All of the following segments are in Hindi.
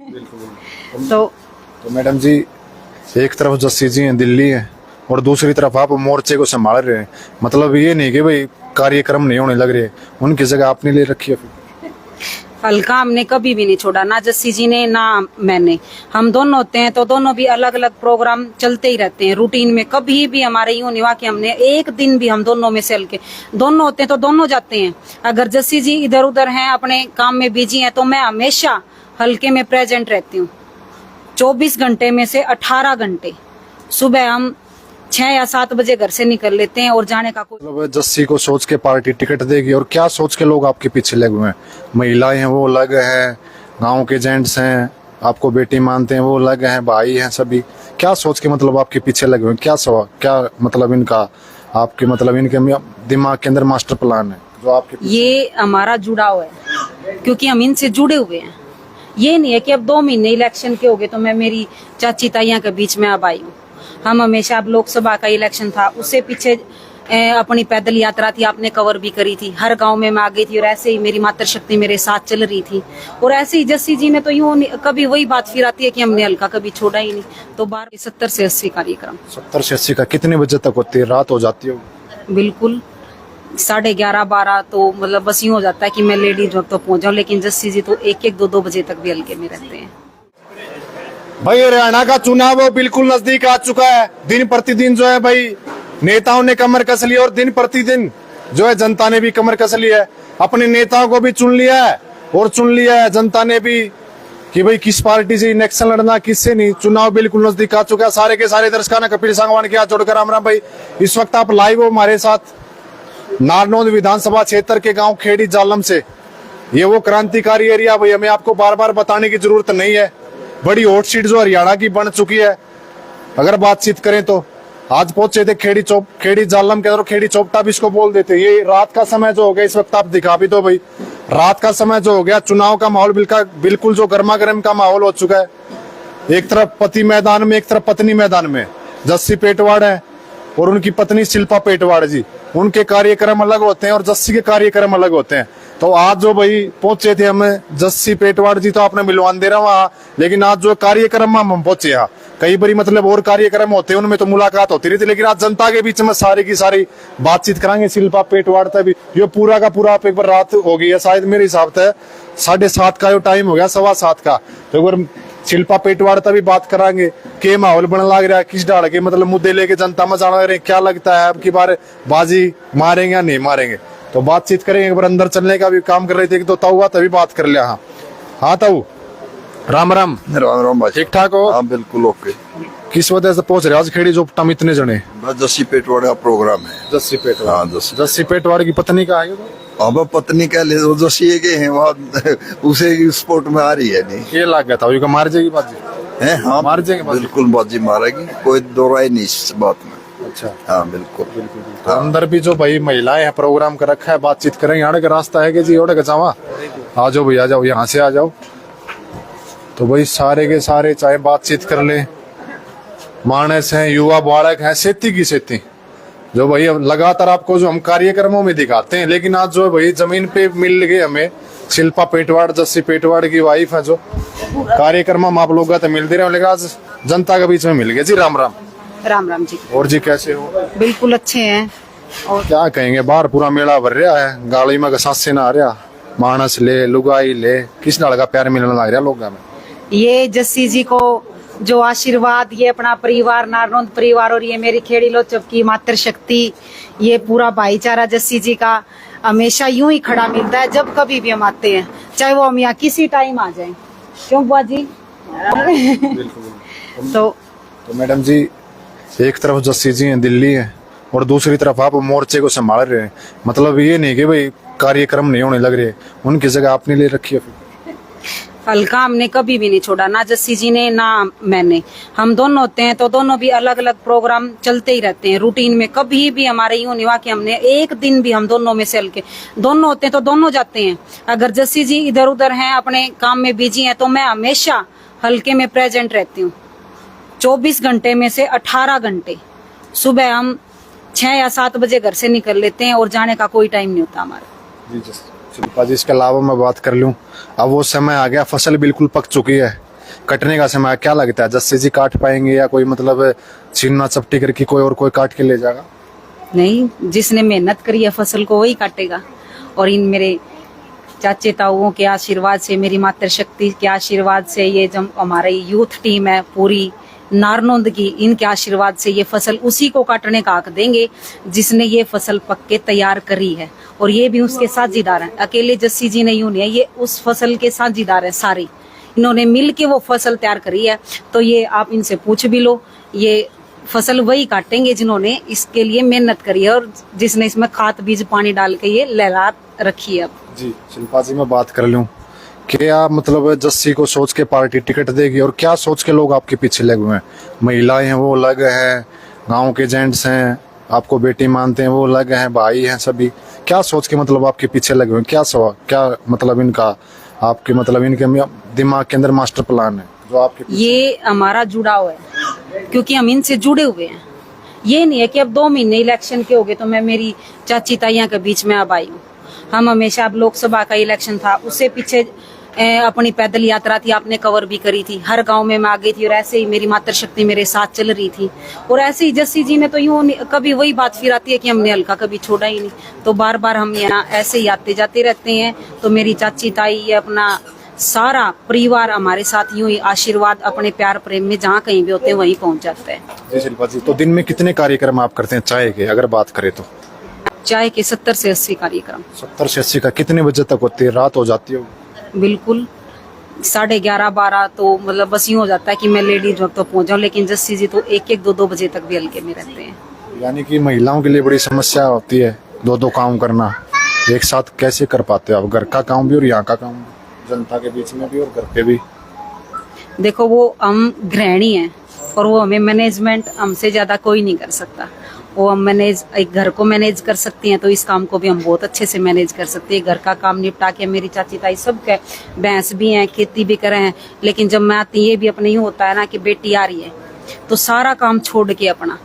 तो मैडम जी, एक तरफ जस्सी जी हैं, दिल्ली है, और दूसरी तरफ आप मोर्चे को संभाल रहे हैं। मतलब ये नहीं कि भाई कार्यक्रम नहीं होने लग रहे, उनकी जगह आपने ले रखी है। हल्का हमने कभी भी नहीं छोड़ा, ना जस्सी जी ने ना मैंने। हम दोनों होते हैं तो दोनों भी अलग अलग प्रोग्राम चलते ही रहते हैं रूटीन में। कभी भी हमारे यूं नहीं हुआ कि हमने एक दिन भी, हम दोनों में से हल्के दोनों होते हैं तो दोनों जाते हैं। अगर जस्सी जी इधर उधर हैं, अपने काम में बिजी हैं, तो मैं हमेशा हल्के में प्रेजेंट रहती हूँ। 24 घंटे में से 18 घंटे सुबह हम 6 या 7 बजे घर से निकल लेते हैं और जाने का कोई। मतलब जस्सी को सोच के पार्टी टिकट देगी, और क्या सोच के लोग आपके पीछे लगे हुए हैं? महिलाएं हैं वो अलग हैं, गांव के जेंट्स हैं, आपको बेटी मानते हैं वो अलग हैं, भाई हैं, सभी क्या सोच के मतलब आपके पीछे लगे हुए हैं? क्या मतलब इनका, आपके मतलब इनके दिमाग के अंदर मास्टर प्लान है जो आपके? ये हमारा जुड़ाव है क्योंकि हम इनसे जुड़े हुए हैं। ये नहीं है कि अब 2 महीने इलेक्शन के हो गए तो मैं मेरी चाची ताइयां के बीच में अब आई हूँ। हम हमेशा, अब लोकसभा का इलेक्शन था, उससे पीछे अपनी पैदल यात्रा थी, आपने कवर भी करी थी। हर गांव में मैं आ गई थी और ऐसे ही मेरी मातृशक्ति मेरे साथ चल रही थी। और ऐसे ही जस्सी जी में तो यूं कभी वही बात फिर आती है कि हमने हल्का कभी छोड़ा ही नहीं। तो 70 से 80 कार्यक्रम। 70 से 80 का कितने बजे तक होती है? रात हो जाती है? बिल्कुल 11:30 12 तो मतलब बस यूं हो जाता है कि मैं लेडीज वक्त तो पहुंच जाऊं। लेकिन जस्सी जी तो 1 2 बजे तक भी हल्के में रहते हैं। भाई हरियाणा का चुनाव बिल्कुल नजदीक आ चुका है। दिन प्रतिदिन जो है भाई नेताओं ने कमर कस ली, और दिन प्रतिदिन जो है जनता ने भी कमर कस ली है। अपने नेताओं को भी चुन लिया है, और चुन लिया है जनता ने भी कि भाई किस पार्टी से इलेक्शन लड़ना, किससे नहीं। चुनाव बिल्कुल नजदीक आ चुका है। सारे के सारे दर्शकों ने कपिल सांगवान के हाथ जोड़कर राम राम। भाई इस वक्त आप लाइव हो हमारे साथ नारनौंद विधानसभा क्षेत्र के गांव खेड़ी जालम से। ये वो क्रांतिकारी एरिया, भाई हमें आपको बार बार बताने की जरूरत नहीं है। बड़ी हॉट सीट जो हरियाणा की बन चुकी है। अगर बातचीत करें तो आज पहुंचे थे खेड़ी जालम के अंदर, खेड़ी चौपटा भी इसको बोल देते। ये रात का समय जो हो गया, इस वक्त आप दिखा भी दो भाई, रात का समय जो हो गया, चुनाव का माहौल बिल्कुल जो गर्मा गर्म का माहौल हो चुका है। एक तरफ पति मैदान में, एक तरफ पत्नी मैदान में। जस्सी पेटवाड़ है और उनकी पत्नी शिल्पा पेटवाड़ जी, उनके कार्यक्रम अलग होते हैं और जस्सी के कार्यक्रम अलग होते हैं। तो आज जो भाई पहुंचे थे हमें जस्सी पेटवाड़ जी, तो आपने मिलवान दे रहा वहां, लेकिन आज जो कार्यक्रम में हम पहुंचे यहाँ, कई बारी मतलब और कार्यक्रम होते हैं उनमें तो मुलाकात होती रहती, लेकिन आज जनता के बीच में सारी की सारी बातचीत कराएंगे। शिल्पा पेटवाड़ तक भी ये पूरा का पूरा आप एक बार रात हो गई है शायद मेरे हिसाब से 7:30 का जो टाइम हो गया, 7:15 का। तो एक बार शिल्पा पेटवाड़ तक भी बात कराएंगे के माहौल बनने लग रहा है, किस डाल के मतलब मुद्दे लेके जनता में जाना रहे, क्या लगता है अब की बार बाजी मारेंगे या नहीं मारेंगे। तो बातचीत करेंगे। एक बार अंदर चलने का भी काम कर रहे थे तो ताऊ तभी बात कर लिया। हाँ ताऊ, राम राम। राम राम भाई, ठीक ठाक हो? हाँ बिल्कुल ओके। किस वजह से पहुंच रहे आज खेड़ी जोपटा में इतने जने? बस जस्सी पेटवाड़ का प्रोग्राम है। जस्सी पेटवाड़? हाँ जस्सी पेटवाड़ की पत्नी का है? अब पत्नी का ले जस्सी के हैं वहाँ उसे स्पोर्ट में आ रही है नहीं। ये लग गया था मार जाएगी बाजी है? हाँ मार जाएंगे, बिल्कुल बाजी मारेगी, कोई दो राय नहीं इस बात में। अच्छा हाँ बिल्कुल। तो अंदर भी जो भाई महिलाएं हैं प्रोग्राम कर रखा है, बातचीत करेंगे। यहाँ का रास्ता है कि जी ओढ़ के जावा, आ जाओ भाई आ जाओ, यहाँ से आ जाओ। तो भाई सारे के सारे चाहे बातचीत कर ले, मानस हैं, युवा बालक हैं, सेती की सेती जो भाई लगातार आपको जो हम कार्यक्रमों में दिखाते हैं, लेकिन आज जो भाई जमीन पे मिल गए हमें शिल्पा पेटवाड़, जस्सी पेटवाड़ की वाइफ है, जो कार्यक्रम हम आप लोग मिलते रहे, लेकिन आज जनता के बीच में मिल गए। जी राम राम। राम राम जी। और जी कैसे हो? बिल्कुल अच्छे हैं। और क्या कहेंगे, बाहर पूरा मेला भर रहा है, गाड़ी में सांसे ना आ रहा, मानस ले लुगाई ले, किस नाल का प्यार मिलने लग रहा लोग में। ये जस्सी जी को जो आशीर्वाद, ये अपना परिवार नारनौंद परिवार और ये मेरी खेड़ी लोचब की मातृशक्ति, ये पूरा भाईचारा जस्सी जी का हमेशा यूं ही खड़ा मिलता है जब कभी भी हम आते हैं, चाहे वो हम यहाँ किसी टाइम आ जाएं। क्यों बुआ जी? तो मैडम जी, एक तरफ जस्सी जी हैं, दिल्ली है, और दूसरी तरफ आप मोर्चे को संभाल रहे हैं। मतलब ये नहीं कि भाई कार्यक्रम नहीं होने लग रहे, उनकी जगह आपने ले रखी है। हल्का हमने कभी भी नहीं छोड़ा, ना जस्सी जी ने ना मैंने। हम दोनों होते हैं तो दोनों भी अलग अलग प्रोग्राम चलते ही रहते हैं रूटीन में। कभी भी हमारे यूं नहीं हुआ कि हमने एक दिन भी, हम दोनों में से हल्के दोनों होते हैं तो दोनों जाते हैं। अगर जस्सी जी इधर उधर हैं, अपने काम में बिजी हैं, तो मैं हमेशा हल्के में प्रेजेंट रहती हूँ। 24 घंटे में से 18 घंटे सुबह हम 6 या 7 बजे घर से निकल लेते हैं और जाने का कोई टाइम नहीं होता हमारा। शिल्पा जी, इसके अलावा मैं बात कर लूं, अब वो समय आ गया, फसल बिल्कुल पक चुकी है, कटने का समय क्या लगता है, जस्सी जी काट पाएंगे या कोई मतलब छीनना चपटी करके कोई और कोई काट के ले जाएगा? नहीं, जिसने मेहनत करी है फसल को वही काटेगा। और इन मेरे चाचे ताऊओं के आशीर्वाद से, मेरी मातृशक्ति के आशीर्वाद से, ये जब हमारी यूथ टीम है पूरी नारनौंद की, इनके आशीर्वाद से ये फसल उसी को काटने का हक देंगे जिसने ये फसल पक के तैयार करी है। और ये भी उसके साझीदार हैं, अकेले जस्सी जी नहीं यूं नहीं है, ये उस फसल के साझीदार हैं सारे। इन्होंने मिल के वो फसल तैयार करी है। तो ये आप इनसे पूछ भी लो, ये फसल वही काटेंगे जिन्होंने इसके लिए मेहनत करी है और जिसने इसमें खाद बीज पानी डाल के ये लहरा रखी है। अब जी शिल्पा जी, मैं बात कर लूं, क्या मतलब जस्सी को सोच के पार्टी टिकट देगी और क्या सोच के लोग आपके पीछे लगे हुए हैं? महिलाएं हैं वो अलग हैं, गांव के जेंट्स हैं, आपको बेटी मानते हैं वो अलग हैं, भाई हैं, सभी क्या सोच के मतलब आपके पीछे लगे हुए हैं? क्या मतलब इनका आपके मतलब इनके दिमाग के अंदर मास्टर प्लान है जो आपके पीछे? ये हमारा जुड़ाव है क्योंकि हम इनसे जुड़े हुए हैं। ये नहीं है कि अब 2 महीने इलेक्शन के हो गए तो मैं मेरी चाची ताइयां के बीच में अब आई हूँ। हम हमेशा, अब लोकसभा का इलेक्शन था उससे पीछे अपनी पैदल यात्रा थी, आपने कवर भी करी थी, हर गांव में मैं आ गई थी और ऐसे ही मेरी मातृशक्ति मेरे साथ चल रही थी। और ऐसे ही जस्सी जी ने तो यूं कभी वही बात फिर आती है कि हमने हल्का कभी छोड़ा ही नहीं, तो बार बार हम यहाँ ऐसे ही आते जाते रहते हैं। तो मेरी चाची ताई, ये अपना सारा परिवार हमारे साथ यूं ही आशीर्वाद अपने प्यार प्रेम में जहाँ कहीं भी होते हैं वहीं पहुंच जाते हैं। जी शिल्पा जी, तो दिन में कितने कार्यक्रम आप करते हैं चाय के, अगर बात करें तो? चाय के 70 से 80 कार्यक्रम। 70 से 80 का कितने बजे तक होती है? रात हो जाती है? बिल्कुल 11:30-12 तो मतलब बस यूं हो जाता है कि मैं लेडीज वक्त तो पहुंच जाऊं, लेकिन जस्सी जी तो 1-1, 2-2 बजे तक भी हल्के में रहते हैं। यानी कि महिलाओं के लिए बड़ी समस्या होती है 2-2 काम करना, एक साथ कैसे कर पाते हो आप? घर का काम भी और यहाँ का काम भी, जनता के बीच में भी और घर पे भी। देखो, वो हम गृहिणी हैं और वो हमें मैनेजमेंट हमसे ज्यादा कोई नहीं कर सकता। वो हम एक घर को मैनेज कर सकती हैं तो इस काम को भी हम बहुत अच्छे से मैनेज कर सकते हैं। घर का काम निपटा के मेरी चाची ताई सब के भैंस भी हैं, खेती भी करे हैं। लेकिन जब मैं आती ये भी अपने यूँ होता है ना कि बेटी आ रही है तो सारा काम छोड़ के अपना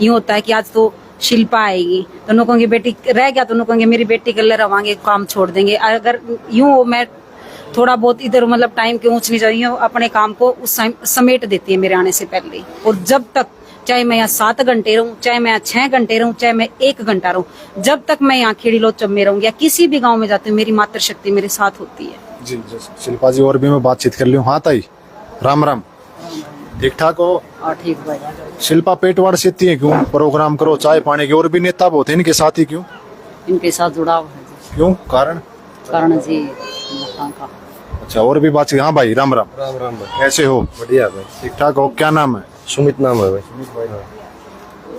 यूँ होता है कि आज तो शिल्पा आएगी तो उन्होंने कहेंगे बेटी रह गया, तो उन्होंने कहेंगे मेरी बेटी के लिए रवांगे, काम छोड़ देंगे। अगर यूँ मैं थोड़ा बहुत इधर मतलब टाइम के ऊंच नीचे अपने काम को उस टाइम समेट देती है मेरे आने से पहले। और जब तक, चाहे मैं यहाँ 7 घंटे रहूं, चाहे मैं यहाँ 6 घंटे रहूं, चाहे मैं 1 घंटा रहूं, जब तक मैं यहाँ खेड़ी लोचब में रहूंगी या किसी भी गांव में जाती हूँ, मेरी मातृशक्ति मेरे साथ होती है। जी शिल्पा जी, और भी मैं बातचीत कर लूँ। हाँ ताई, राम राम, ठीक ठाक हो? ठीक भाई। शिल्पा पेटवाड़ से इतनी है क्यों? प्रोग्राम करो चाय पानी के, और भी नेता बहुत है, इनके साथ ही क्यों? इनके साथ जुड़ाव है। क्यों? कारण जी का। अच्छा, और भी बातचीत। हाँ भाई, राम राम। राम राम भाई, कैसे हो? बढ़िया भाई। ठीक ठाक हो? क्या नाम है? सुमित नाम है भाई।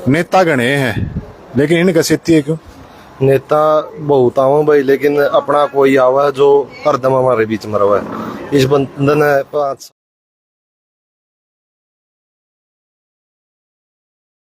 नेता गणे हैं लेकिन इनका सेती है क्यों? नेता बहुत आवा भाई, लेकिन अपना कोई आवा जो हरदम हमारे बीच में रहा है। इस बंधन है 5